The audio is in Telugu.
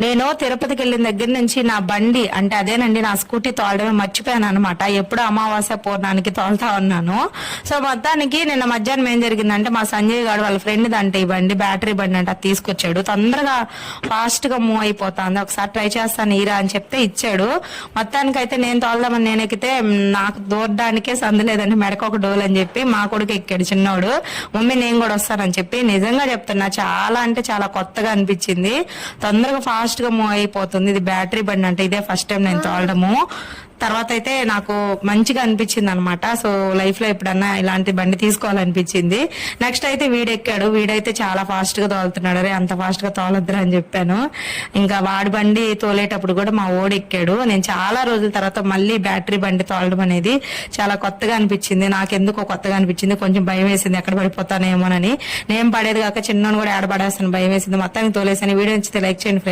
నేను తిరుపతికి వెళ్ళిన దగ్గర నుంచి నా బండి అంటే అదేనండి నా స్కూటీ తోలడమే మర్చిపోయాను అనమాట. ఎప్పుడు అమావాస్య పూర్ణానికి తోలుతా ఉన్నాను. సో మొత్తానికి నిన్న మధ్యాహ్నం ఏం జరిగిందంటే మా సంజయ్ గారు వాళ్ళ ఫ్రెండ్ అంటే ఈ బండి బ్యాటరీ బండి అంటే అది తీసుకొచ్చాడు. తొందరగా ఫాస్ట్ గా మూవ్ అయిపోతుంది, ఒకసారి ట్రై చేస్తాను ఈరా అని చెప్తే ఇచ్చాడు. మొత్తానికి అయితే నేను తోలదామని నేను ఎక్కితే నాకు దూరడానికే సందు లేదండి, మెడకు ఒక డోల్ అని చెప్పి మా కొడుకు ఎక్కాడు చిన్నోడు. మమ్మీ నేను కూడా వస్తానని చెప్పి. నిజంగా చెప్తున్నా చాలా అంటే చాలా కొత్తగా అనిపించింది, తొందరగా ఫాస్ట్ గా మూవ్ అయిపోతుంది. ఇది బ్యాటరీ బండి అంటే ఇదే ఫస్ట్ టైం నేను తోలడము. తర్వాత అయితే నాకు మంచిగా అనిపించింది అనమాట. సో లైఫ్ లో ఎప్పుడన్నా ఇలాంటి బండి తీసుకోవాలనిపించింది. నెక్స్ట్ అయితే వీడెక్కాడు, వీడైతే చాలా ఫాస్ట్ గా తోలుతున్నాడు. అరే అంత ఫాస్ట్ గా తోలొద్దురా అని చెప్పాను. ఇంకా వాడి బండి తోలేటప్పుడు కూడా మా ఓడి ఎక్కాడు. నేను చాలా రోజుల తర్వాత మళ్ళీ బ్యాటరీ బండి తోలడం అనేది చాలా కొత్తగా అనిపించింది. నాకెందుకో కొత్తగా అనిపించింది, కొంచెం భయం వేసింది ఎక్కడ పడిపోతానేమోనని. నేను పడేది కాక చిన్నోని కూడా ఆడపడేస్తాను భయం వేసింది. మొత్తానికి తోలేసాను. వీడియో నచ్చితే లైక్ చేయండి ఫ్రెండ్స్.